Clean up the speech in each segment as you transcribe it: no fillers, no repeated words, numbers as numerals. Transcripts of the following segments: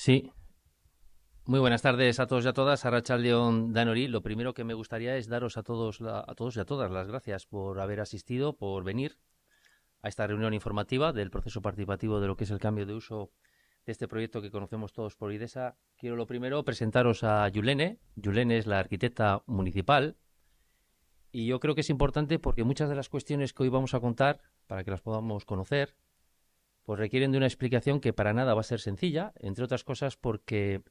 Sí, muy buenas tardes a todos y a todas. Arratsaldeon Danori. Lo primero que me gustaría es daros a todos, a todos y a todas las gracias por haber asistido, por venir a esta reunión informativa del proceso participativo de lo que es el cambio de uso de este proyecto que conocemos todos por IDESA. Quiero lo primero presentaros a Yulene. Yulene es la arquitecta municipal y yo creo que es importante porque muchas de las cuestiones que hoy vamos a contar, para que las podamos conocer, pues requieren de una explicación que para nada va a ser sencilla, entre otras cosas porque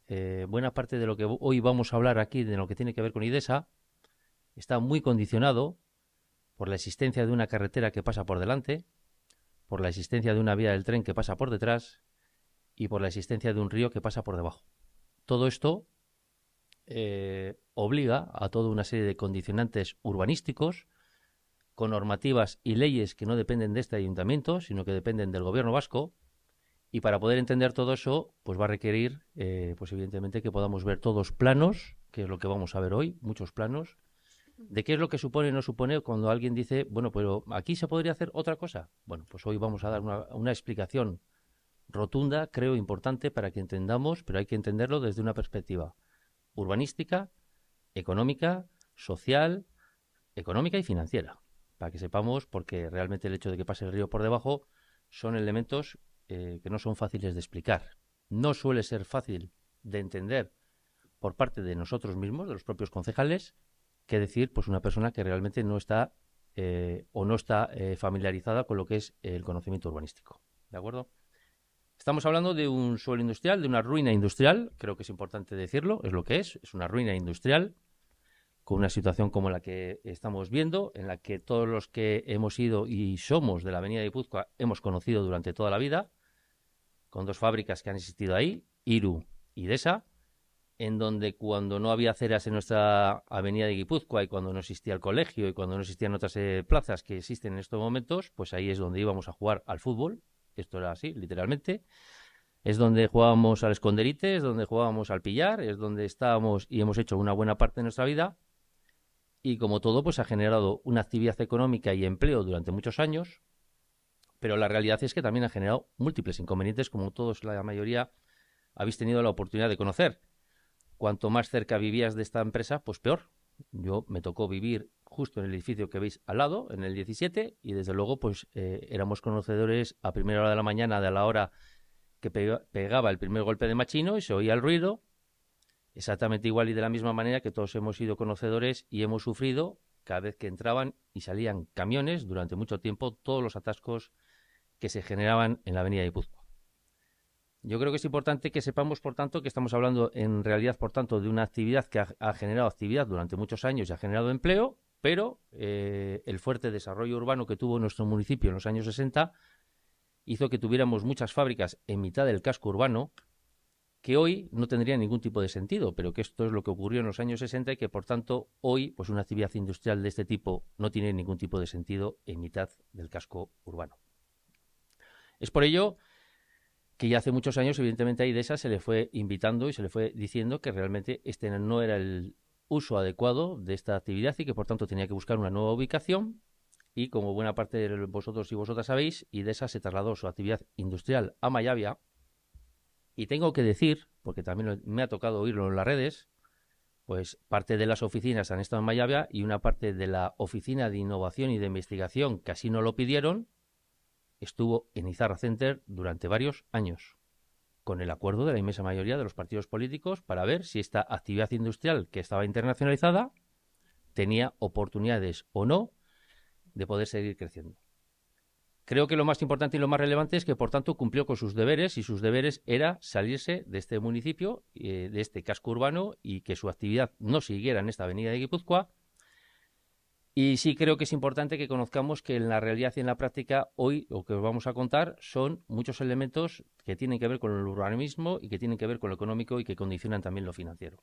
buena parte de lo que hoy vamos a hablar aquí, de lo que tiene que ver con IDESA, está muy condicionado por la existencia de una carretera que pasa por delante, por la existencia de una vía del tren que pasa por detrás y por la existencia de un río que pasa por debajo. Todo esto obliga a toda una serie de condicionantes urbanísticos con normativas y leyes que no dependen de este ayuntamiento, sino que dependen del gobierno vasco. Y para poder entender todo eso, pues va a requerir, pues evidentemente, que podamos ver todos planos, que es lo que vamos a ver hoy, muchos planos, de qué es lo que supone o no supone cuando alguien dice, bueno, pero aquí se podría hacer otra cosa. Bueno, pues hoy vamos a dar una explicación rotunda, creo importante para que entendamos, pero hay que entenderlo desde una perspectiva urbanística, económica, social, económica y financiera, para que sepamos, porque realmente el hecho de que pase el río por debajo son elementos que no son fáciles de explicar. No suele ser fácil de entender por parte de nosotros mismos, de los propios concejales, que decir pues una persona que realmente no está o no está familiarizada con lo que es el conocimiento urbanístico. ¿De acuerdo? Estamos hablando de un suelo industrial, de una ruina industrial, creo que es importante decirlo, es lo que es una ruina industrial, con una situación como la que estamos viendo, en la que todos los que hemos ido y somos de la avenida de Guipúzcoa hemos conocido durante toda la vida, con dos fábricas que han existido ahí, Iru y Desa, en donde cuando no había aceras en nuestra avenida de Guipúzcoa y cuando no existía el colegio y cuando no existían otras plazas que existen en estos momentos, pues ahí es donde íbamos a jugar al fútbol, esto era así, literalmente, es donde jugábamos al escondite, es donde jugábamos al pillar, es donde estábamos y hemos hecho una buena parte de nuestra vida, y como todo, pues ha generado una actividad económica y empleo durante muchos años, pero la realidad es que también ha generado múltiples inconvenientes, como todos, la mayoría, habéis tenido la oportunidad de conocer. Cuanto más cerca vivías de esta empresa, pues peor. Yo me tocó vivir justo en el edificio que veis al lado, en el 17, y desde luego pues éramos conocedores a primera hora de la mañana de la hora que pegaba el primer golpe de machino y se oía el ruido, exactamente igual y de la misma manera que todos hemos sido conocedores y hemos sufrido cada vez que entraban y salían camiones durante mucho tiempo todos los atascos que se generaban en la avenida de Guipúzcoa. Yo creo que es importante que sepamos, por tanto, que estamos hablando en realidad, por tanto, de una actividad que ha generado actividad durante muchos años y ha generado empleo, pero el fuerte desarrollo urbano que tuvo nuestro municipio en los años 60 hizo que tuviéramos muchas fábricas en mitad del casco urbano que hoy no tendrían ningún tipo de sentido, pero que esto es lo que ocurrió en los años 60 y que, por tanto, hoy pues una actividad industrial de este tipo no tiene ningún tipo de sentido en mitad del casco urbano. Es por ello que ya hace muchos años, evidentemente, a IDESA se le fue invitando y se le fue diciendo que realmente este no era el uso adecuado de esta actividad y que, por tanto, tenía que buscar una nueva ubicación. Y como buena parte de vosotros y vosotras sabéis, IDESA se trasladó su actividad industrial a Mayavia. Y tengo que decir, porque también me ha tocado oírlo en las redes, pues parte de las oficinas han estado en Mayavia y una parte de la oficina de innovación y de investigación, que así no lo pidieron, estuvo en Izarra Center durante varios años, con el acuerdo de la inmensa mayoría de los partidos políticos para ver si esta actividad industrial que estaba internacionalizada tenía oportunidades o no de poder seguir creciendo. Creo que lo más importante y lo más relevante es que, por tanto, cumplió con sus deberes y sus deberes era salirse de este municipio, de este casco urbano y que su actividad no siguiera en esta avenida de Guipúzcoa. Y sí creo que es importante que conozcamos que en la realidad y en la práctica hoy lo que os vamos a contar son muchos elementos que tienen que ver con el urbanismo y que tienen que ver con lo económico y que condicionan también lo financiero.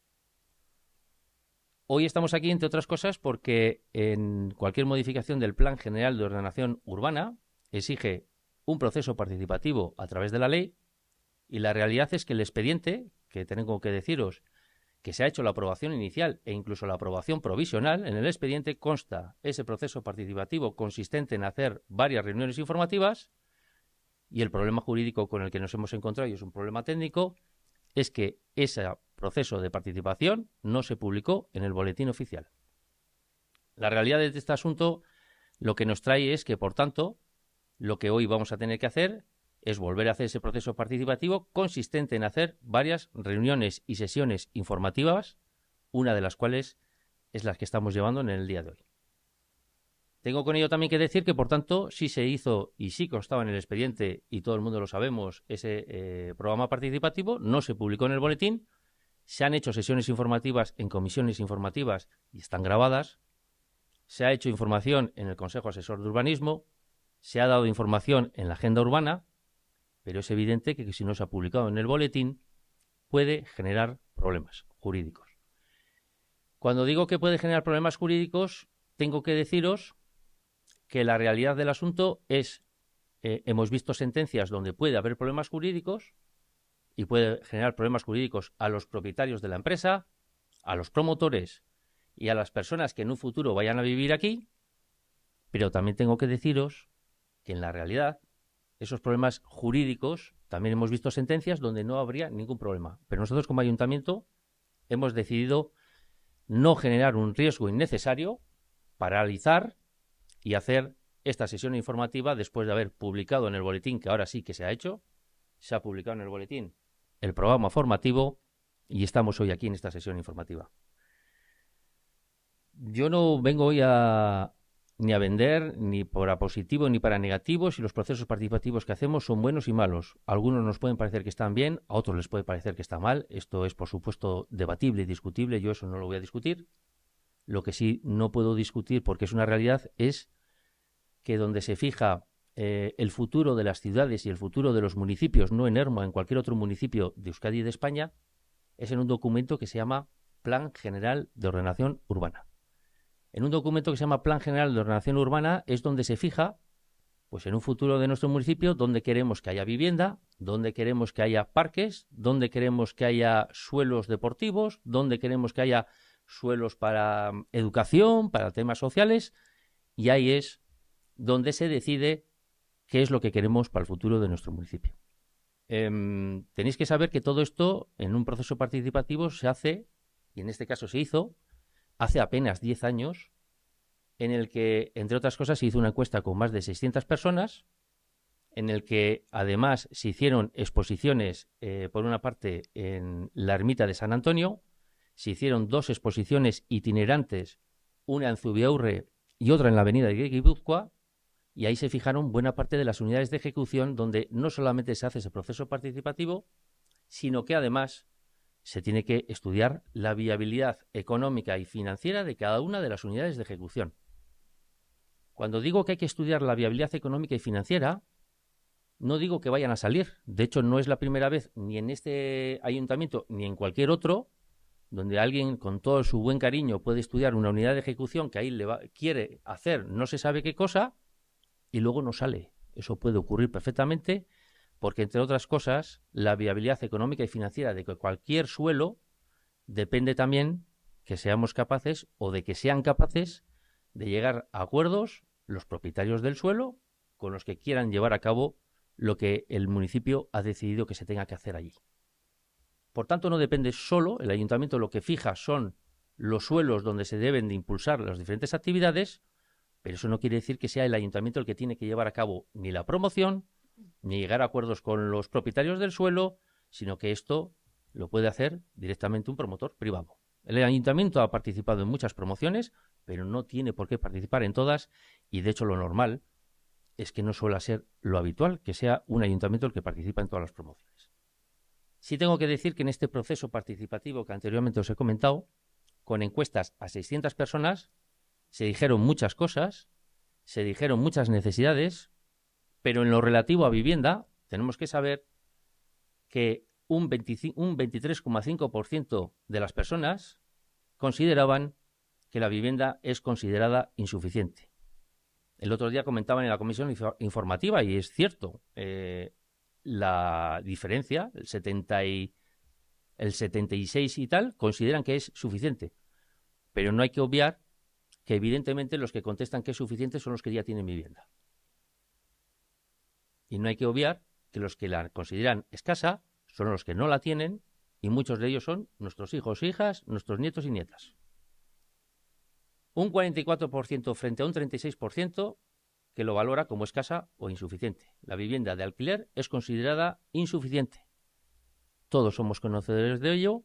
Hoy estamos aquí, entre otras cosas, porque en cualquier modificación del Plan General de Ordenación Urbana exige un proceso participativo a través de la ley y la realidad es que el expediente, que tengo que deciros que se ha hecho la aprobación inicial e incluso la aprobación provisional, en el expediente consta ese proceso participativo consistente en hacer varias reuniones informativas y el problema jurídico con el que nos hemos encontrado, y es un problema técnico, es que ese proceso de participación no se publicó en el boletín oficial. La realidad de este asunto lo que nos trae es que, por tanto, lo que hoy vamos a tener que hacer es volver a hacer ese proceso participativo consistente en hacer varias reuniones y sesiones informativas, una de las cuales es la que estamos llevando en el día de hoy. Tengo con ello también que decir que, por tanto, sí se hizo y sí constaba en el expediente, y todo el mundo lo sabemos, ese programa participativo, no se publicó en el boletín, se han hecho sesiones informativas en comisiones informativas y están grabadas, se ha hecho información en el Consejo Asesor de Urbanismo, se ha dado información en la Agenda Urbana, pero es evidente que si no se ha publicado en el boletín puede generar problemas jurídicos. Cuando digo que puede generar problemas jurídicos, tengo que deciros que la realidad del asunto es, hemos visto sentencias donde puede haber problemas jurídicos y puede generar problemas jurídicos a los propietarios de la empresa, a los promotores y a las personas que en un futuro vayan a vivir aquí, pero también tengo que deciros que en la realidad esos problemas jurídicos, también hemos visto sentencias donde no habría ningún problema. Pero nosotros como ayuntamiento hemos decidido no generar un riesgo innecesario, paralizar y hacer esta sesión informativa después de haber publicado en el boletín, que ahora sí que se ha hecho, se ha publicado en el boletín el programa formativo y estamos hoy aquí en esta sesión informativa. Yo no vengo hoy ni a vender, ni para positivo ni para negativo, si los procesos participativos que hacemos son buenos y malos. A algunos nos pueden parecer que están bien, a otros les puede parecer que está mal. Esto es, por supuesto, debatible y discutible. Yo eso no lo voy a discutir. Lo que sí no puedo discutir, porque es una realidad, es que donde se fija el futuro de las ciudades y el futuro de los municipios, no en Ermua, en cualquier otro municipio de Euskadi y de España, es en un documento que se llama Plan General de Ordenación Urbana. En un documento que se llama Plan General de Ordenación Urbana es donde se fija, pues en un futuro de nuestro municipio, dónde queremos que haya vivienda, dónde queremos que haya parques, dónde queremos que haya suelos deportivos, dónde queremos que haya suelos para educación, para temas sociales, y ahí es donde se decide qué es lo que queremos para el futuro de nuestro municipio. Tenéis que saber que todo esto en un proceso participativo se hace, y en este caso se hizo, hace apenas 10 años, en el que, entre otras cosas, se hizo una encuesta con más de 600 personas, en el que además se hicieron exposiciones, por una parte, en la ermita de San Antonio, se hicieron 2 exposiciones itinerantes, una en Zubiaurre y otra en la avenida de Guipúzcoa, y ahí se fijaron buena parte de las unidades de ejecución donde no solamente se hace ese proceso participativo, sino que además se tiene que estudiar la viabilidad económica y financiera de cada una de las unidades de ejecución. Cuando digo que hay que estudiar la viabilidad económica y financiera, no digo que vayan a salir. De hecho, no es la primera vez, ni en este ayuntamiento, ni en cualquier otro, donde alguien con todo su buen cariño puede estudiar una unidad de ejecución que ahí quiere hacer no se sabe qué cosa y luego no sale. Eso puede ocurrir perfectamente porque, entre otras cosas, la viabilidad económica y financiera de cualquier suelo depende también que seamos capaces o de que sean capaces de llegar a acuerdos los propietarios del suelo con los que quieran llevar a cabo lo que el municipio ha decidido que se tenga que hacer allí. Por tanto, no depende solo, el ayuntamiento lo que fija son los suelos donde se deben de impulsar las diferentes actividades, pero eso no quiere decir que sea el ayuntamiento el que tiene que llevar a cabo ni la promoción, ni llegar a acuerdos con los propietarios del suelo, sino que esto lo puede hacer directamente un promotor privado. El ayuntamiento ha participado en muchas promociones, pero no tiene por qué participar en todas, y de hecho lo normal es que no suele ser lo habitual, que sea un ayuntamiento el que participa en todas las promociones. Sí tengo que decir que en este proceso participativo que anteriormente os he comentado, con encuestas a 600 personas, se dijeron muchas cosas, se dijeron muchas necesidades, pero en lo relativo a vivienda tenemos que saber que un 23,5% de las personas consideraban que la vivienda es considerada insuficiente. El otro día comentaban en la comisión informativa, y es cierto, la diferencia, el 76 y tal, consideran que es suficiente. Pero no hay que obviar que evidentemente los que contestan que es suficiente son los que ya tienen vivienda. Y no hay que obviar que los que la consideran escasa son los que no la tienen y muchos de ellos son nuestros hijos, hijas, nuestros nietos y nietas. Un 44% frente a un 36% que lo valora como escasa o insuficiente. La vivienda de alquiler es considerada insuficiente. Todos somos conocedores de ello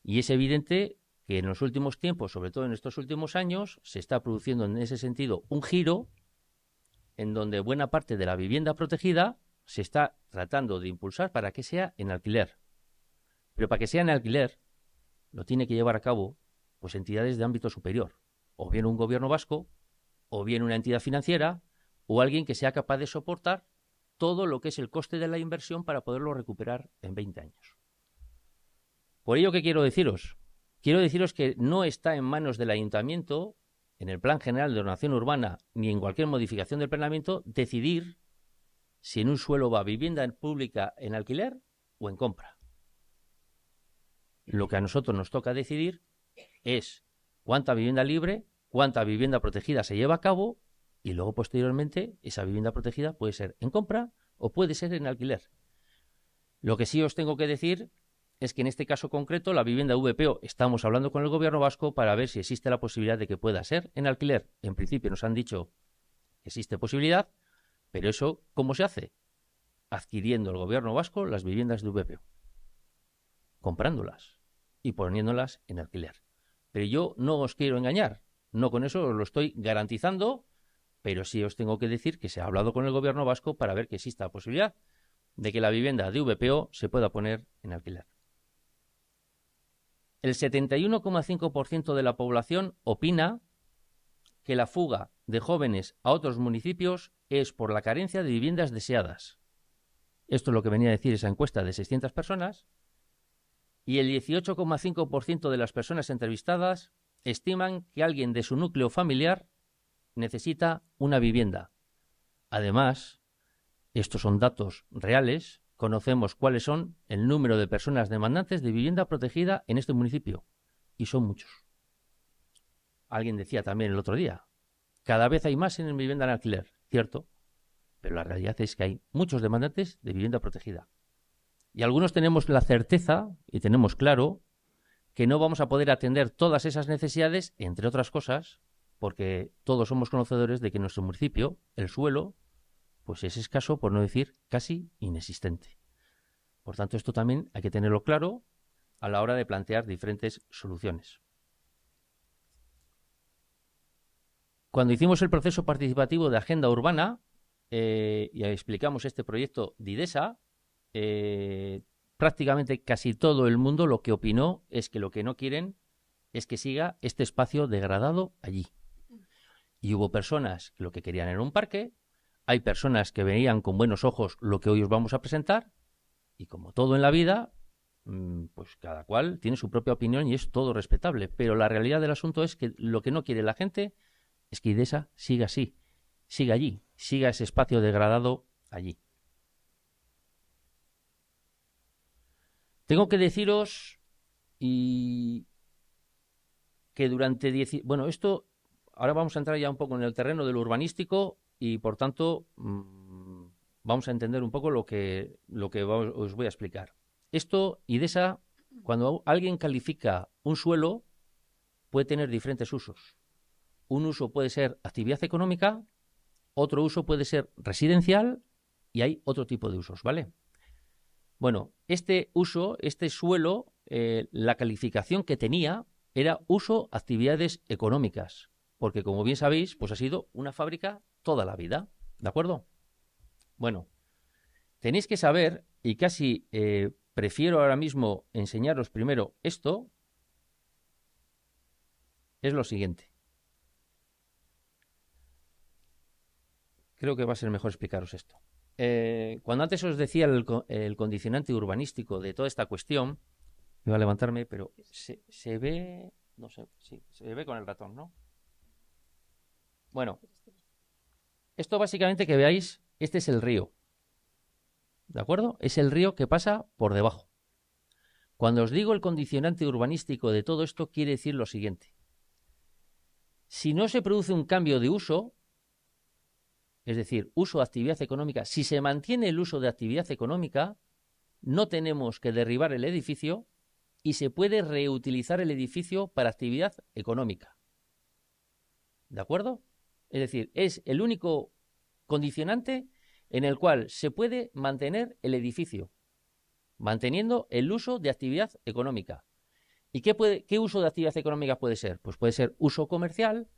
y es evidente que en los últimos tiempos, sobre todo en estos últimos años, se está produciendo en ese sentido un giro en donde buena parte de la vivienda protegida se está tratando de impulsar para que sea en alquiler. Pero para que sea en alquiler, lo tiene que llevar a cabo pues entidades de ámbito superior, o bien un gobierno vasco, o bien una entidad financiera, o alguien que sea capaz de soportar todo lo que es el coste de la inversión para poderlo recuperar en 20 años. Por ello, ¿qué quiero deciros? Quiero deciros que no está en manos del ayuntamiento, en el Plan General de Ordenación Urbana, ni en cualquier modificación del planeamiento, decidir si en un suelo va vivienda pública en alquiler o en compra. Lo que a nosotros nos toca decidir es cuánta vivienda libre, cuánta vivienda protegida se lleva a cabo y luego posteriormente esa vivienda protegida puede ser en compra o puede ser en alquiler. Lo que sí os tengo que decir es que en este caso concreto la vivienda VPO estamos hablando con el gobierno vasco para ver si existe la posibilidad de que pueda ser en alquiler. En principio nos han dicho que existe posibilidad, pero eso ¿cómo se hace? Adquiriendo el gobierno vasco las viviendas de VPO, comprándolas y poniéndolas en alquiler. Pero yo no os quiero engañar, no con eso os lo estoy garantizando, pero sí os tengo que decir que se ha hablado con el gobierno vasco para ver que exista la posibilidad de que la vivienda de VPO se pueda poner en alquiler. El 71,5% de la población opina que la fuga de jóvenes a otros municipios es por la carencia de viviendas deseadas. Esto es lo que venía a decir esa encuesta de 600 personas. Y el 18,5% de las personas entrevistadas estiman que alguien de su núcleo familiar necesita una vivienda. Además, estos son datos reales, conocemos cuáles son el número de personas demandantes de vivienda protegida en este municipio, y son muchos. Alguien decía también el otro día, cada vez hay más en vivienda en alquiler, cierto, pero la realidad es que hay muchos demandantes de vivienda protegida. Y algunos tenemos la certeza y tenemos claro que no vamos a poder atender todas esas necesidades, entre otras cosas, porque todos somos conocedores de que en nuestro municipio el suelo pues es escaso, por no decir casi inexistente. Por tanto, esto también hay que tenerlo claro a la hora de plantear diferentes soluciones. Cuando hicimos el proceso participativo de Agenda Urbana y explicamos este proyecto de IDESA, prácticamente casi todo el mundo lo que opinó es que lo que no quieren es que siga este espacio degradado allí. Y hubo personas que lo que querían era un parque, hay personas que veían con buenos ojos lo que hoy os vamos a presentar, y como todo en la vida, pues cada cual tiene su propia opinión y es todo respetable. Pero la realidad del asunto es que lo que no quiere la gente es que IDESA siga así, siga allí, siga ese espacio degradado allí. Tengo que deciros que durante bueno, esto, ahora vamos a entrar ya un poco en el terreno de lo urbanístico y por tanto vamos a entender un poco lo que os voy a explicar. Esto, IDESA, cuando alguien califica un suelo, puede tener diferentes usos. Un uso puede ser actividad económica, otro uso puede ser residencial y hay otro tipo de usos, ¿vale? Bueno, este uso, este suelo, la calificación que tenía era uso actividades económicas, porque como bien sabéis, pues ha sido una fábrica toda la vida, ¿de acuerdo? Bueno, tenéis que saber, y casi prefiero ahora mismo enseñaros primero esto, es lo siguiente. Creo que va a ser mejor explicaros esto. Cuando antes os decía el condicionante urbanístico de toda esta cuestión, iba a levantarme, pero se ve, no sé, sí, se ve con el ratón, ¿no? Bueno, esto básicamente que veáis, este es el río, ¿de acuerdo? Es el río que pasa por debajo. Cuando os digo el condicionante urbanístico de todo esto, quiere decir lo siguiente. Si no se produce un cambio de uso, es decir, uso de actividad económica, si se mantiene el uso de actividad económica, no tenemos que derribar el edificio y se puede reutilizar el edificio para actividad económica. ¿De acuerdo? Es decir, es el único condicionante en el cual se puede mantener el edificio, manteniendo el uso de actividad económica. ¿Y qué uso de actividad económica puede ser? Pues puede ser uso comercial,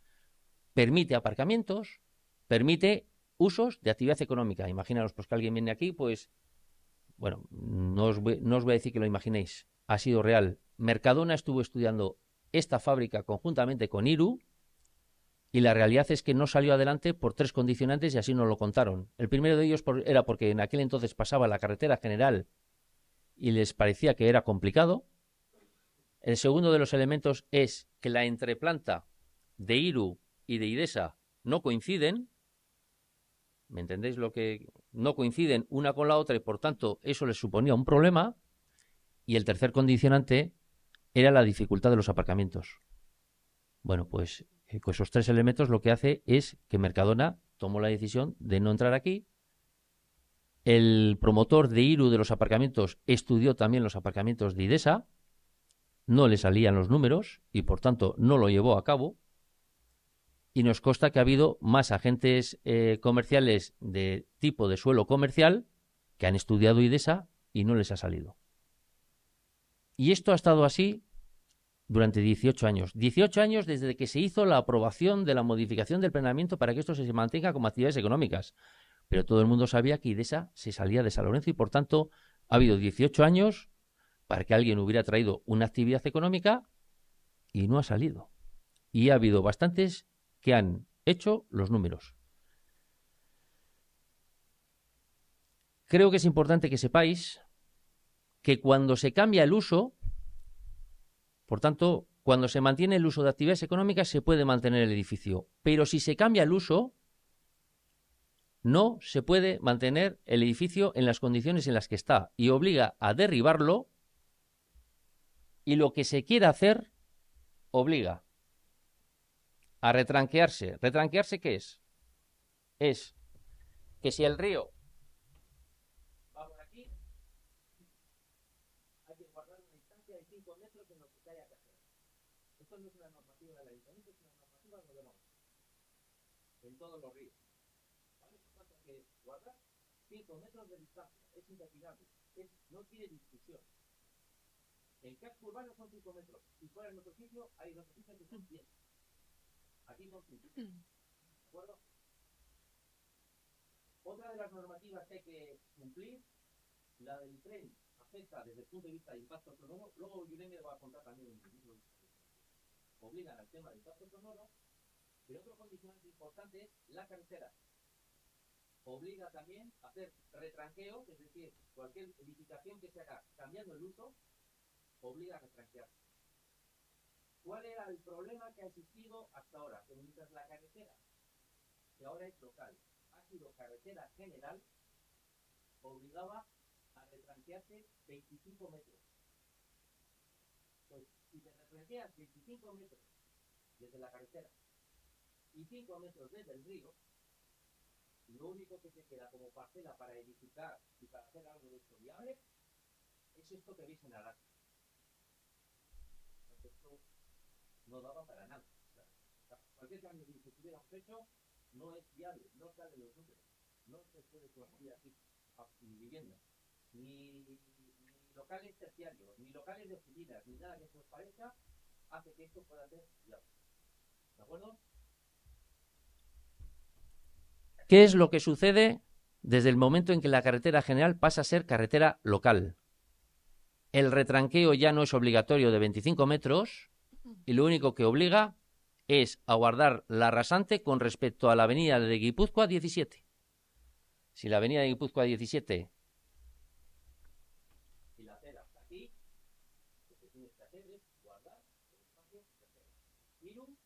permite aparcamientos, permite usos de actividad económica. Imaginaos pues, que alguien viene aquí, pues, bueno, no os voy a decir que lo imaginéis, ha sido real. Mercadona estuvo estudiando esta fábrica conjuntamente con IRU y la realidad es que no salió adelante por 3 condicionantes y así nos lo contaron. El primero de ellos era porque en aquel entonces pasaba la carretera general y les parecía que era complicado. El segundo de los elementos es que la entreplanta de IRU y de IDESA no coinciden. ¿Me entendéis lo que? No coinciden una con la otra y por tanto eso les suponía un problema. Y el tercer condicionante era la dificultad de los aparcamientos. Bueno, pues con esos 3 elementos lo que hace es que Mercadona tomó la decisión de no entrar aquí. El promotor de IRU de los aparcamientos estudió también los aparcamientos de IDESA, no le salían los números y por tanto no lo llevó a cabo. Y nos consta que ha habido más agentes comerciales de tipo de suelo comercial que han estudiado IDESA y no les ha salido. Y esto ha estado así durante 18 años. 18 años desde que se hizo la aprobación de la modificación del planeamiento para que esto se mantenga como actividades económicas. Pero todo el mundo sabía que IDESA se salía de San Lorenzo y por tanto ha habido 18 años para que alguien hubiera traído una actividad económica y no ha salido. Y ha habido bastantes que han hecho los números. Creo que es importante que sepáis que cuando se cambia el uso, por tanto, cuando se mantiene el uso de actividades económicas se puede mantener el edificio, pero si se cambia el uso, no se puede mantener el edificio en las condiciones en las que está y obliga a derribarlo y lo que se quiera hacer obliga a retranquearse. ¿Retranquearse qué es? Es que si el río va por aquí, hay que guardar una distancia de 5 metros en lo que haya que hacer. Esto no es una normativa del ayuntamiento, es una normativa del gobierno en todos los ríos. ¿Vale? Por tanto, hay que guardar 5 metros de distancia. Es independable. No tiene discusión. En casco urbano son 5 metros. Si fuera en otro sitio, hay otros sitios que son 10. Aquí son 5. ¿De acuerdo? Otra de las normativas que hay que cumplir, la del tren, afecta desde el punto de vista de impacto sonoro. Luego Yureme va a contar también un libro. Obligan al tema del impacto sonoro. Pero otro condicionante importante es la carretera. Obliga también a hacer retranqueos, es decir, cualquier edificación que se haga cambiando el uso, obliga a retranquearse. ¿Cuál era el problema que ha existido hasta ahora? Que mientras la carretera, que ahora es local, ha sido carretera general, obligaba a retranquearse 25 metros. Pues, si te retranqueas 25 metros desde la carretera y 5 metros desde el río, lo único que te queda como parcela para edificar y para hacer algo de esto viable es esto que veis en Arata. Esto no daba para nada. O sea, cualquier cambio que tuviéramos hecho no es viable, no salen los números. No se puede construir aquí ni viviendas, ni locales terciarios, ni locales de oficinas, ni nada que se os parezca hace que esto pueda ser viable. ¿De acuerdo? ¿Qué es lo que sucede desde el momento en que la carretera general pasa a ser carretera local? El retranqueo ya no es obligatorio de 25 metros y lo único que obliga es a guardar la rasante con respecto a la avenida de Guipúzcoa 17. Si la avenida de Guipúzcoa 17 y la acera está aquí, lo que tienes que hacer es guardar el espacio de acera. Miru,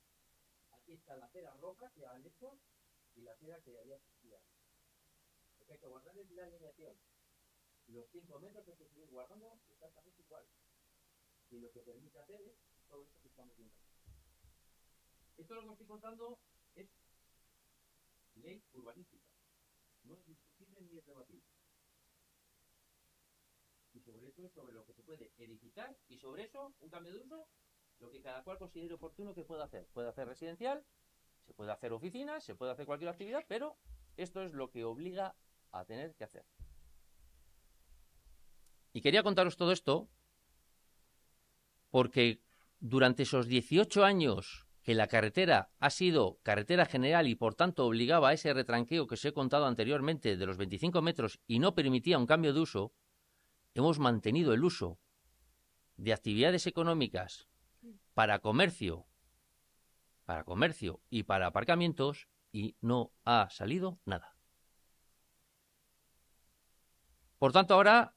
aquí está la acera roja que han hecho y la acera que había existido. Lo que hay que guardar es la alineación. Los 5 metros que hay que seguir guardando exactamente igual. Y lo que permite hacer es todo esto que estamos viendo. Esto lo que estoy contando es ley urbanística. No es discutible ni es debatible. sobre eso es sobre lo que se puede edificar y sobre eso, un cambio de uso, lo que cada cual considere oportuno que pueda hacer. Puede hacer residencial, se puede hacer oficinas, se puede hacer cualquier actividad, pero esto es lo que obliga a tener que hacer. Y quería contaros todo esto porque durante esos 18 años que la carretera ha sido carretera general y por tanto obligaba a ese retranqueo que os he contado anteriormente de los 25 metros y no permitía un cambio de uso, hemos mantenido el uso de actividades económicas para comercio y para aparcamientos y no ha salido nada. Por tanto, ahora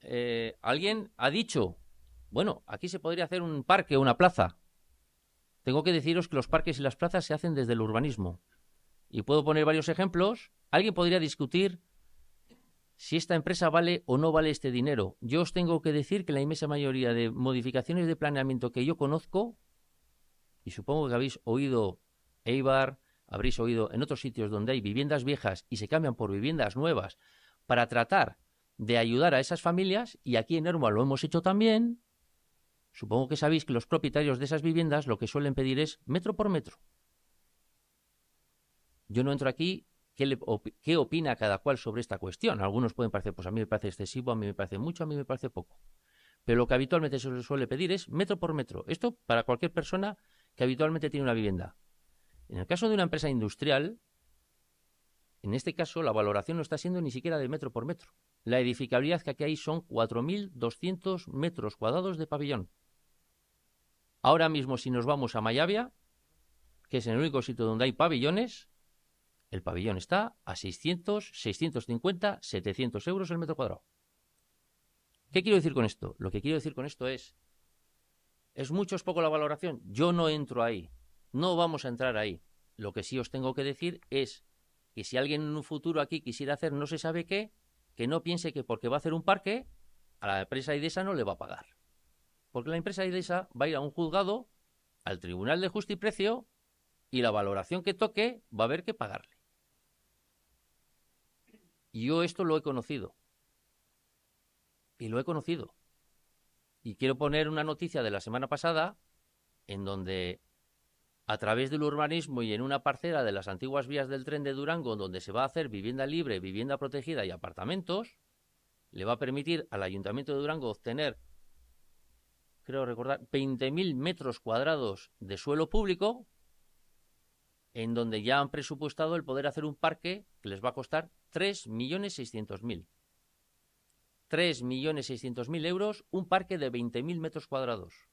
alguien ha dicho, bueno, aquí se podría hacer un parque o una plaza. Tengo que deciros que los parques y las plazas se hacen desde el urbanismo. Y puedo poner varios ejemplos. Alguien podría discutir si esta empresa vale o no vale este dinero. Yo os tengo que decir que la inmensa mayoría de modificaciones de planeamiento que yo conozco, y supongo que habéis oído Eibar, habréis oído en otros sitios donde hay viviendas viejas y se cambian por viviendas nuevas para tratar de ayudar a esas familias, y aquí en Ermua lo hemos hecho también. Supongo que sabéis que los propietarios de esas viviendas lo que suelen pedir es metro por metro. Yo no entro aquí qué opina cada cual sobre esta cuestión. Algunos pueden parecer, pues a mí me parece excesivo, a mí me parece mucho, a mí me parece poco. Pero lo que habitualmente se suele pedir es metro por metro. Esto para cualquier persona que habitualmente tiene una vivienda. En el caso de una empresa industrial, en este caso la valoración no está siendo ni siquiera de metro por metro. La edificabilidad que aquí hay son 4.200 metros cuadrados de pabellón. Ahora mismo, si nos vamos a Mayavia, que es el único sitio donde hay pabellones, el pabellón está a 600, 650, 700 euros el metro cuadrado. ¿Qué quiero decir con esto? Lo que quiero decir con esto ¿es mucho, es poco la valoración? Yo no entro ahí. No vamos a entrar ahí. Lo que sí os tengo que decir es que si alguien en un futuro aquí quisiera hacer no se sabe qué, que no piense que porque va a hacer un parque, a la empresa Idesa no le va a pagar. Porque la empresa Idesa va a ir a un juzgado, al Tribunal de Justiprecio, y la valoración que toque va a haber que pagarle. Y yo esto lo he conocido. Y lo he conocido. Y quiero poner una noticia de la semana pasada, en donde a través del urbanismo y en una parcela de las antiguas vías del tren de Durango, donde se va a hacer vivienda libre, vivienda protegida y apartamentos, le va a permitir al Ayuntamiento de Durango obtener, creo recordar, 20.000 metros cuadrados de suelo público, en donde ya han presupuestado el poder hacer un parque que les va a costar 3.600.000. 3.600.000 euros, un parque de 20.000 metros cuadrados.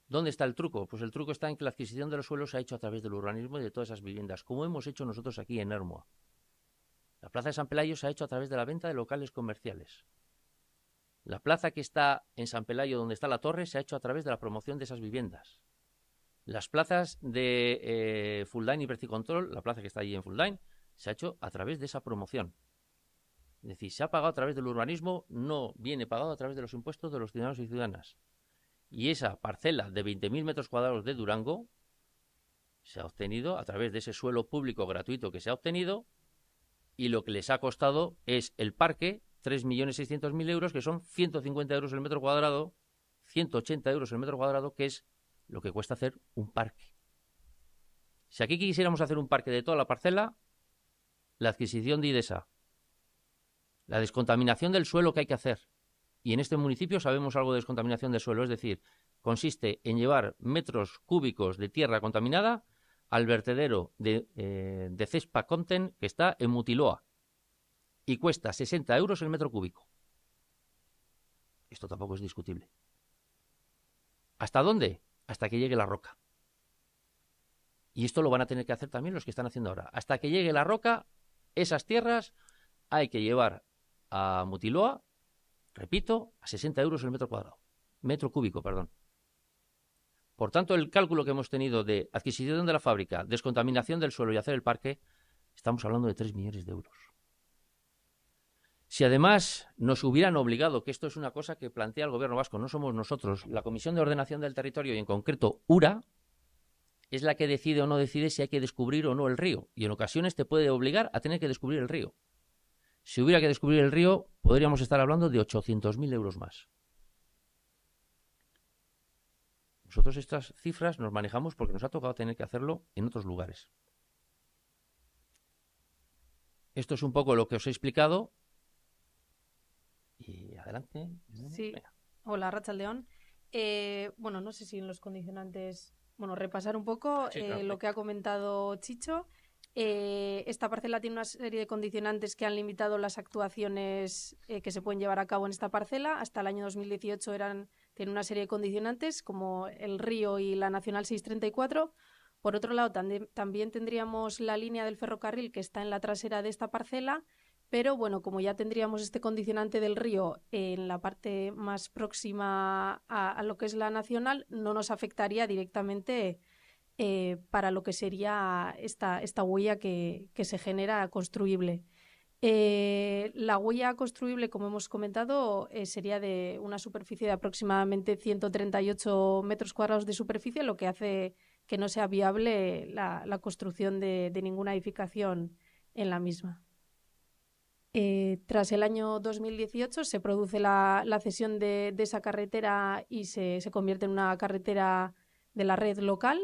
¿Dónde está el truco? Pues el truco está en que la adquisición de los suelos se ha hecho a través del urbanismo y de todas esas viviendas, como hemos hecho nosotros aquí en Ermua. La plaza de San Pelayo se ha hecho a través de la venta de locales comerciales. La plaza que está en San Pelayo, donde está la torre, se ha hecho a través de la promoción de esas viviendas. Las plazas de Fuldain y Precicontrol, la plaza que está allí en Fuldain, se ha hecho a través de esa promoción. Es decir, se ha pagado a través del urbanismo, no viene pagado a través de los impuestos de los ciudadanos y ciudadanas. Y esa parcela de 20.000 metros cuadrados de Durango se ha obtenido a través de ese suelo público gratuito que se ha obtenido, y lo que les ha costado es el parque, 3.600.000 euros, que son 150 euros el metro cuadrado, 180 euros el metro cuadrado, que es lo que cuesta hacer un parque. Si aquí quisiéramos hacer un parque de toda la parcela, la adquisición de Idesa, la descontaminación del suelo que hay que hacer, y en este municipio sabemos algo de descontaminación del suelo, es decir, consiste en llevar metros cúbicos de tierra contaminada al vertedero de Cespa Conten, que está en Mutiloa, y cuesta 60 euros el metro cúbico. Esto tampoco es discutible. ¿Hasta dónde? Hasta que llegue la roca. Y esto lo van a tener que hacer también los que están haciendo ahora. Hasta que llegue la roca, esas tierras hay que llevar a Mutiloa, repito, a 60 euros el metro cuadrado. Metro cúbico, perdón. Por tanto, el cálculo que hemos tenido de adquisición de la fábrica, descontaminación del suelo y hacer el parque, estamos hablando de 3 millones de euros. Si además nos hubieran obligado, que esto es una cosa que plantea el gobierno vasco, no somos nosotros, la Comisión de Ordenación del Territorio y en concreto URA, es la que decide o no decide si hay que descubrir o no el río, y en ocasiones te puede obligar a tener que descubrir el río. Si hubiera que descubrir el río, podríamos estar hablando de 800.000 euros más. Nosotros estas cifras nos manejamos porque nos ha tocado tener que hacerlo en otros lugares. Esto es un poco lo que os he explicado. Y adelante. Sí. Venga. Hola, Arratsaldeon. Bueno, no sé si en los condicionantes, bueno, repasar un poco Sí, claro. lo que ha comentado Chicho. Esta parcela tiene una serie de condicionantes que han limitado las actuaciones que se pueden llevar a cabo en esta parcela. Hasta el año 2018 tiene una serie de condicionantes como el río y la Nacional 634. Por otro lado, también tendríamos la línea del ferrocarril que está en la trasera de esta parcela, pero bueno, como ya tendríamos este condicionante del río en la parte más próxima a lo que es la Nacional, no nos afectaría directamente para lo que sería esta huella que se genera construible. La huella construible, como hemos comentado, sería de una superficie de aproximadamente 138 metros cuadrados de superficie, lo que hace que no sea viable la construcción de ninguna edificación en la misma. Tras el año 2018 se produce la cesión de esa carretera y se convierte en una carretera de la red local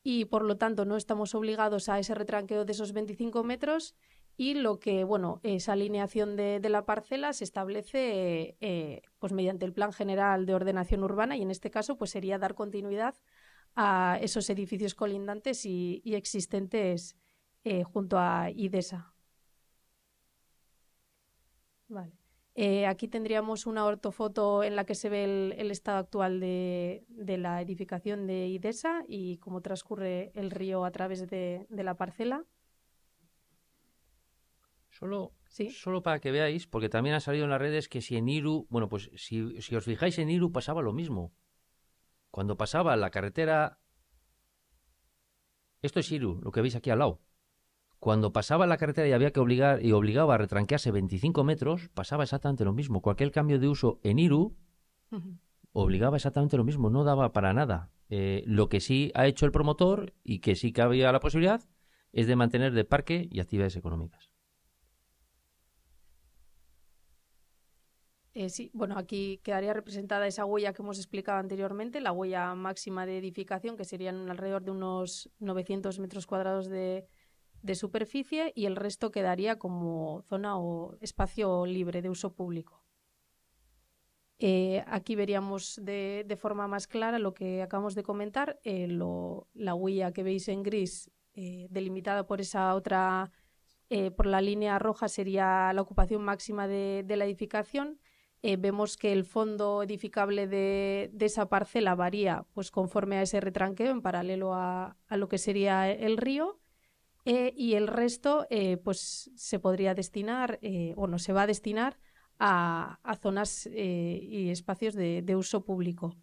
y por lo tanto no estamos obligados a ese retranqueo de esos 25 metros y lo que, bueno, esa alineación de la parcela se establece pues mediante el Plan General de Ordenación Urbana y en este caso pues sería dar continuidad a esos edificios colindantes y existentes junto a IDESA. Vale. Aquí tendríamos una ortofoto en la que se ve el estado actual de la edificación de IDESA y cómo transcurre el río a través de la parcela. ¿Sí? Solo para que veáis, porque también ha salido en las redes que si en Iru, bueno, pues si os fijáis en Iru pasaba lo mismo. Cuando pasaba la carretera, esto es Iru, lo que veis aquí al lado. Cuando pasaba la carretera y había que obligaba a retranquearse 25 metros, pasaba exactamente lo mismo. Cualquier cambio de uso en Iru obligaba exactamente lo mismo, no daba para nada. Lo que sí ha hecho el promotor y que sí que había la posibilidad es de mantener de parque y actividades económicas. Sí, bueno, aquí quedaría representada esa huella que hemos explicado anteriormente, la huella máxima de edificación, que serían alrededor de unos 900 metros cuadrados de superficie y el resto quedaría como zona o espacio libre de uso público. Aquí veríamos de forma más clara lo que acabamos de comentar, la huella que veis en gris delimitada por esa otra, por la línea roja sería la ocupación máxima de la edificación. Vemos que el fondo edificable de esa parcela varía pues, conforme a ese retranqueo en paralelo a lo que sería el río. Y el resto pues se podría destinar, bueno, se va a destinar a zonas y espacios de uso público.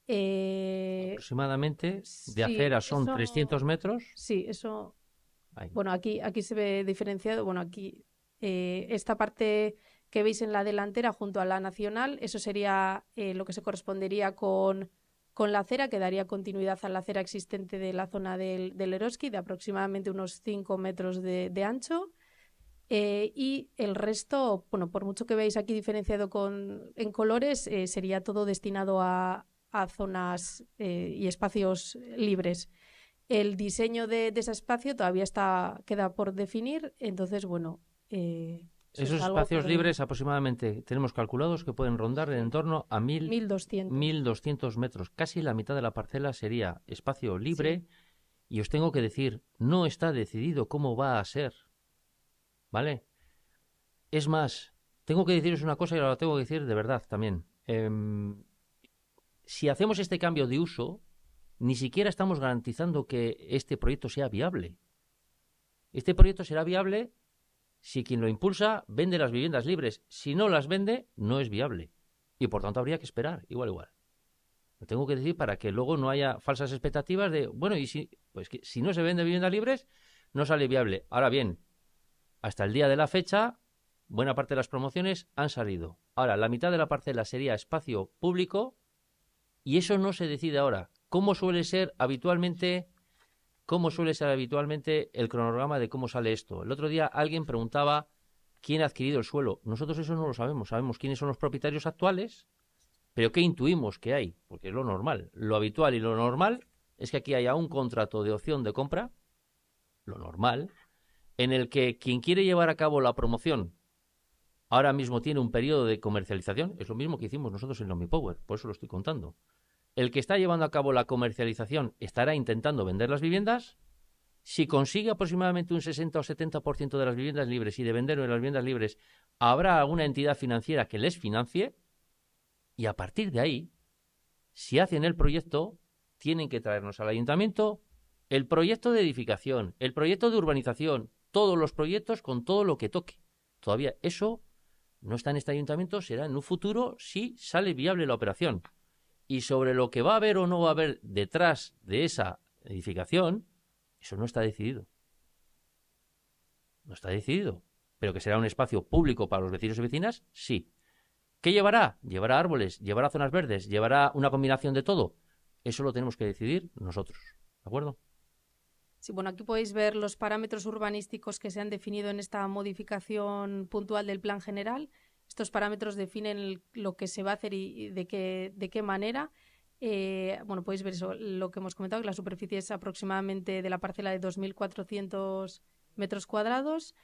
Aproximadamente, de Sí, acera son eso, 300 metros. sí, eso. Ahí. Bueno, aquí se ve diferenciado. Bueno, aquí esta parte que veis en la delantera junto a la Nacional, eso sería lo que se correspondería con la acera, que daría continuidad a la acera existente de la zona del Eroski, de aproximadamente unos 5 metros de ancho. Y el resto, bueno, por mucho que veáis aquí diferenciado en colores, sería todo destinado a zonas y espacios libres. El diseño de ese espacio todavía queda por definir, entonces, bueno... Esos espacios libres aproximadamente tenemos calculados que pueden rondar en torno a 1.200 metros. Casi la mitad de la parcela sería espacio libre. Sí. Y os tengo que decir, no está decidido cómo va a ser. ¿Vale? Es más, tengo que deciros una cosa y ahora la tengo que decir de verdad también. Si hacemos este cambio de uso, ni siquiera estamos garantizando que este proyecto sea viable. Este proyecto será viable si quien lo impulsa vende las viviendas libres. Si no las vende, no es viable. Y por tanto habría que esperar, igual. Lo tengo que decir para que luego no haya falsas expectativas de, bueno, y si, pues que si no se vende viviendas libres, no sale viable. Ahora bien, hasta el día de la fecha, buena parte de las promociones han salido. Ahora, la mitad de la parcela sería espacio público y eso no se decide ahora. ¿Cómo suele ser habitualmente el cronograma de cómo sale esto? El otro día alguien preguntaba quién ha adquirido el suelo. Nosotros eso no lo sabemos. Sabemos quiénes son los propietarios actuales, pero ¿qué intuimos que hay? Porque es lo normal. Lo habitual y lo normal es que aquí haya un contrato de opción de compra, lo normal, en el que quien quiere llevar a cabo la promoción ahora mismo tiene un periodo de comercialización. Es lo mismo que hicimos nosotros en OmniPower, por eso lo estoy contando. El que está llevando a cabo la comercialización estará intentando vender las viviendas. Si consigue aproximadamente un 60 o 70% de las viviendas libres y de vender las viviendas libres, habrá alguna entidad financiera que les financie y a partir de ahí, si hacen el proyecto, tienen que traernos al ayuntamiento el proyecto de edificación, el proyecto de urbanización, todos los proyectos con todo lo que toque. Todavía eso no está en este ayuntamiento, será en un futuro si sale viable la operación. Y sobre lo que va a haber o no va a haber detrás de esa edificación, eso no está decidido. No está decidido. Pero que será un espacio público para los vecinos y vecinas, sí. ¿Qué llevará? Llevará árboles, llevará zonas verdes, llevará una combinación de todo. Eso lo tenemos que decidir nosotros. ¿De acuerdo? Sí, bueno, aquí podéis ver los parámetros urbanísticos que se han definido en esta modificación puntual del plan general. Estos parámetros definen lo que se va a hacer y de qué manera. Bueno, podéis ver eso, lo que hemos comentado, que la superficie es aproximadamente de la parcela de 2.400 metros cuadrados.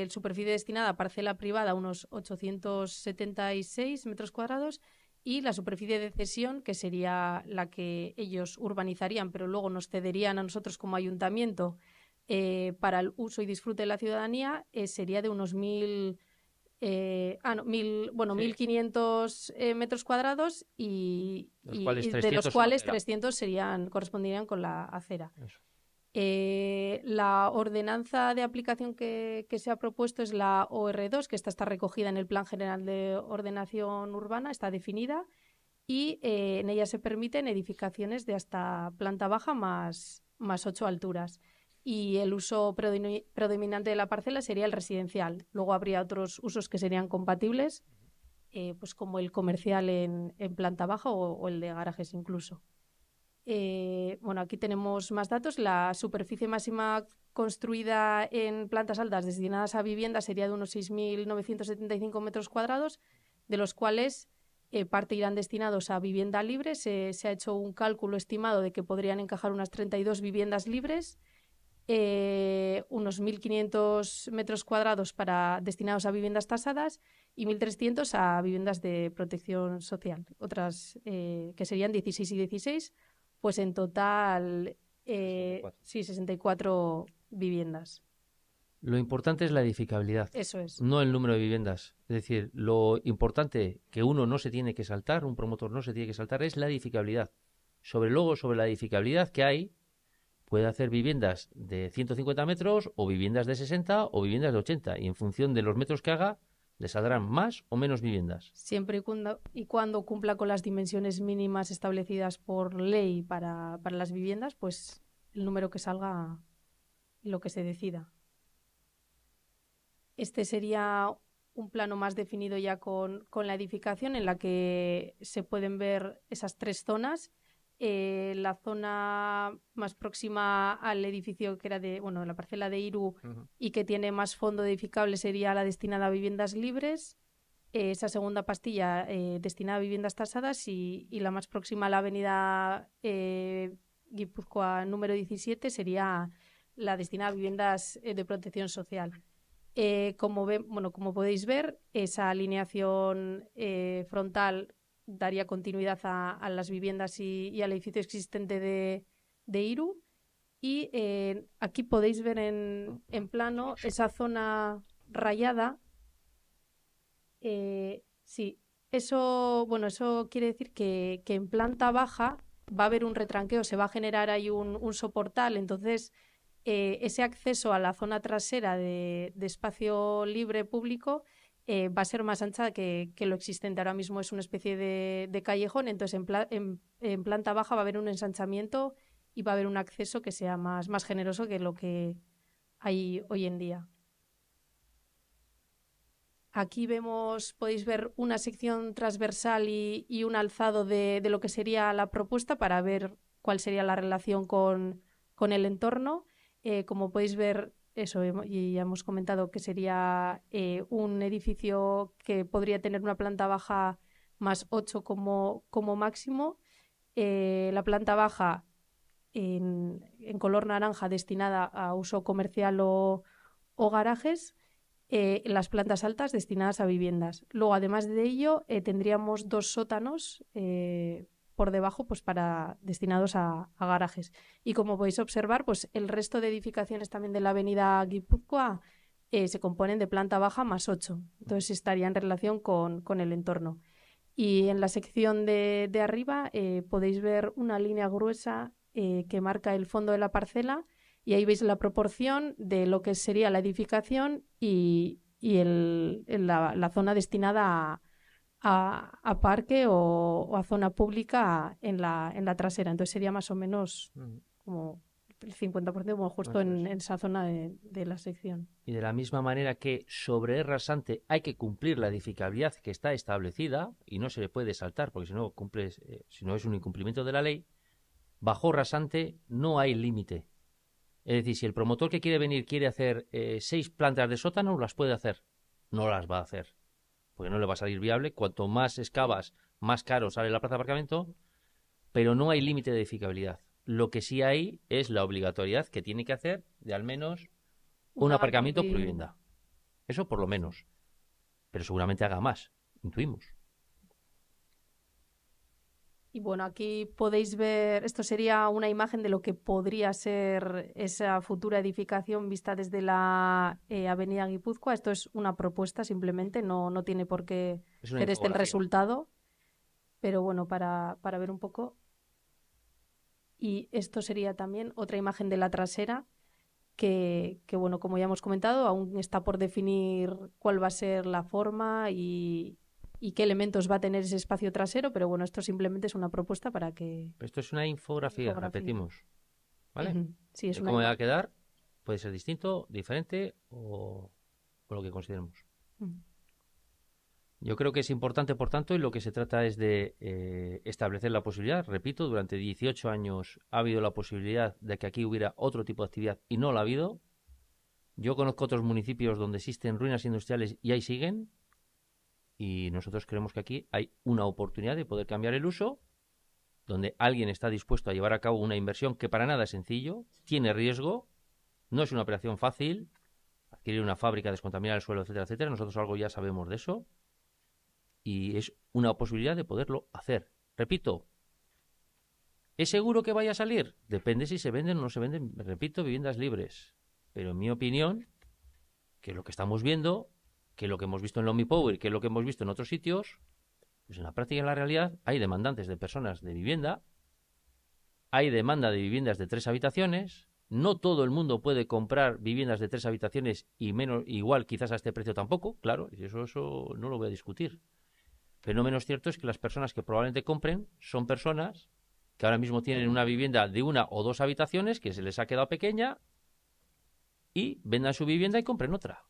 Superficie destinada a parcela privada, unos 876 metros cuadrados. Y la superficie de cesión, que sería la que ellos urbanizarían, pero luego nos cederían a nosotros como ayuntamiento para el uso y disfrute de la ciudadanía, sería de unos 1.500 metros cuadrados y de los cuales 300 corresponderían con la acera. La ordenanza de aplicación que se ha propuesto es la OR2, que está recogida en el Plan General de Ordenación Urbana, está definida, y en ella se permiten edificaciones de hasta planta baja más 8 alturas. Y el uso predominante de la parcela sería el residencial. Luego habría otros usos que serían compatibles, pues como el comercial en planta baja o el de garajes incluso. Bueno, aquí tenemos más datos. La superficie máxima construida en plantas altas destinadas a viviendas sería de unos 6.975 metros cuadrados, de los cuales parte irán destinados a vivienda libre. Se ha hecho un cálculo estimado de que podrían encajar unas 32 viviendas libres, unos 1.500 metros cuadrados destinados a viviendas tasadas y 1.300 a viviendas de protección social. Otras que serían 16 y 16, pues en total 64 viviendas. Lo importante es la edificabilidad. Eso es. No el número de viviendas. Es decir, lo importante que uno no se tiene que saltar, un promotor no se tiene que saltar, es la edificabilidad. Sobre la edificabilidad que hay, puede hacer viviendas de 150 metros o viviendas de 60 o viviendas de 80. Y en función de los metros que haga, le saldrán más o menos viviendas. Siempre y cuando cumpla con las dimensiones mínimas establecidas por ley para las viviendas, pues el número que salga, lo que se decida. Este sería un plano más definido ya con la edificación, en la que se pueden ver esas tres zonas. La zona más próxima al edificio, que era la parcela de Iru, y que tiene más fondo edificable, sería la destinada a viviendas libres. Esa segunda pastilla destinada a viviendas tasadas, y la más próxima a la avenida Guipúzcoa número 17 sería la destinada a viviendas de protección social. Como podéis ver, esa alineación frontal daría continuidad a las viviendas y al edificio existente de Iru. Y aquí podéis ver en plano esa zona rayada. Sí, eso quiere decir que en planta baja va a haber un retranqueo, se va a generar ahí un soportal. Entonces, ese acceso a la zona trasera de espacio libre público va a ser más ancha que lo existente. Ahora mismo es una especie de callejón, entonces en planta baja va a haber un ensanchamiento y va a haber un acceso que sea más generoso que lo que hay hoy en día. Aquí podéis ver una sección transversal y un alzado de lo que sería la propuesta, para ver cuál sería la relación con el entorno. Como podéis ver, eso, y ya hemos comentado que sería un edificio que podría tener una planta baja más 8 como máximo. La planta baja en color naranja destinada a uso comercial o garajes, las plantas altas destinadas a viviendas. Luego, además de ello, tendríamos 2 sótanos por debajo, pues destinados a garajes. Y como podéis observar, pues el resto de edificaciones también de la avenida Guipúzcoa se componen de planta baja más 8. Entonces estaría en relación con el entorno. Y en la sección de arriba podéis ver una línea gruesa que marca el fondo de la parcela, y ahí veis la proporción de lo que sería la edificación y la zona destinada a parque o a zona pública en la trasera. Entonces sería más o menos como el 50%, como justo en esa zona de la sección. Y de la misma manera que sobre el rasante hay que cumplir la edificabilidad que está establecida y no se le puede saltar, porque si no si no es un incumplimiento de la ley, bajo rasante no hay límite. Es decir, si el promotor que quiere venir quiere hacer 6 plantas de sótano, las puede hacer. No las va a hacer, porque no le va a salir viable. Cuanto más excavas, más caro sale la plaza de aparcamiento, pero no hay límite de edificabilidad. Lo que sí hay es la obligatoriedad que tiene que hacer de al menos un aparcamiento por vivienda. Eso por lo menos. Pero seguramente haga más, intuimos. Y bueno, aquí podéis ver, esto sería una imagen de lo que podría ser esa futura edificación vista desde la avenida Guipúzcoa. Esto es una propuesta simplemente, no tiene por qué ser este el resultado. Pero bueno, para ver un poco. Y esto sería también otra imagen de la trasera que, bueno, como ya hemos comentado, aún está por definir cuál va a ser la forma y qué elementos va a tener ese espacio trasero, pero bueno, esto simplemente es una propuesta para que... Esto es una infografía. Repetimos. ¿Vale? Sí, es ¿Cómo va a quedar? Puede ser distinto, diferente o lo que consideremos. Yo creo que es importante, por tanto, y lo que se trata es de establecer la posibilidad. Repito, durante 18 años ha habido la posibilidad de que aquí hubiera otro tipo de actividad y no la ha habido. Yo conozco otros municipios donde existen ruinas industriales y ahí siguen. Y nosotros creemos que aquí hay una oportunidad de poder cambiar el uso, donde alguien está dispuesto a llevar a cabo una inversión que para nada es sencillo, tiene riesgo, no es una operación fácil, adquirir una fábrica, descontaminar el suelo, etcétera, etcétera. Nosotros algo ya sabemos de eso. Y es una posibilidad de poderlo hacer. Repito, ¿es seguro que vaya a salir? Depende si se venden o no se venden, repito, viviendas libres. Pero en mi opinión, que lo que estamos viendo, que lo que hemos visto en Lomi Power, que lo que hemos visto en otros sitios, pues en la práctica y en la realidad hay demandantes de personas de vivienda, hay demanda de viviendas de 3 habitaciones, no todo el mundo puede comprar viviendas de 3 habitaciones y menos, igual quizás a este precio tampoco, claro, y eso no lo voy a discutir. Pero no menos cierto es que las personas que probablemente compren son personas que ahora mismo tienen una vivienda de 1 o 2 habitaciones que se les ha quedado pequeña y vendan su vivienda y compren otra.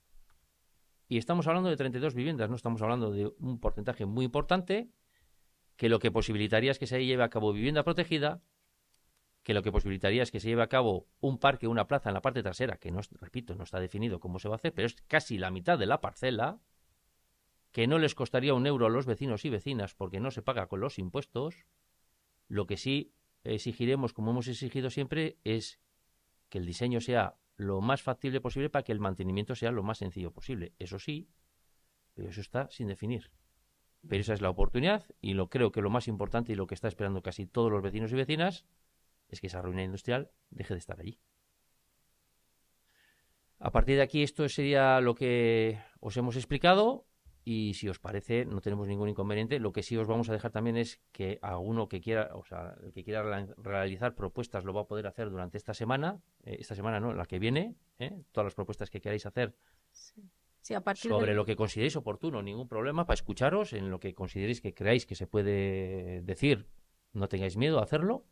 Y estamos hablando de 32 viviendas, no estamos hablando de un porcentaje muy importante, que lo que posibilitaría es que se lleve a cabo vivienda protegida, que lo que posibilitaría es que se lleve a cabo un parque, una plaza en la parte trasera, que no, repito, no está definido cómo se va a hacer, pero es casi la mitad de la parcela, que no les costaría un euro a los vecinos y vecinas porque no se paga con los impuestos. Lo que sí exigiremos, como hemos exigido siempre, es que el diseño sea lo más factible posible para que el mantenimiento sea lo más sencillo posible. Eso sí, pero eso está sin definir. Pero esa es la oportunidad y creo que lo más importante y lo que está esperando casi todos los vecinos y vecinas es que esa ruina industrial deje de estar allí. A partir de aquí, esto sería lo que os hemos explicado. Y si os parece, no tenemos ningún inconveniente. Lo que sí os vamos a dejar también es que alguno que quiera, o sea, el que quiera realizar propuestas lo va a poder hacer durante esta semana no, la que viene, todas las propuestas que queráis hacer sí, a partir sobre lo que consideréis oportuno, ningún problema para escucharos en lo que consideréis que creáis que se puede decir. No tengáis miedo a hacerlo.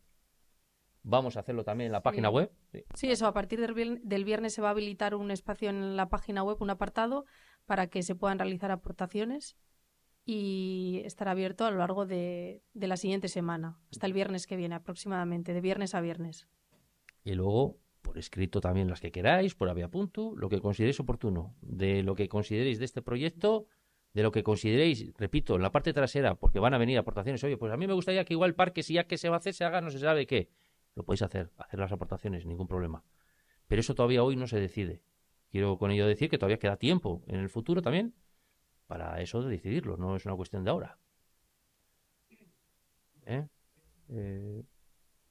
Vamos a hacerlo también en la página web. Sí, eso, a partir del viernes se va a habilitar un espacio en la página web, un apartado, para que se puedan realizar aportaciones y estará abierto a lo largo de la siguiente semana, hasta el viernes que viene aproximadamente, de viernes a viernes. Y luego, por escrito también las que queráis, por vía punto, lo que consideréis oportuno, de lo que consideréis de este proyecto, de lo que consideréis, repito, en la parte trasera, porque van a venir aportaciones. Oye, pues a mí me gustaría que igual el parque, si ya que se va a hacer, se haga, no se sabe qué. Lo podéis hacer las aportaciones, ningún problema. Pero eso todavía hoy no se decide. Quiero con ello decir que todavía queda tiempo en el futuro también para eso de decidirlo, no es una cuestión de ahora. ¿Eh?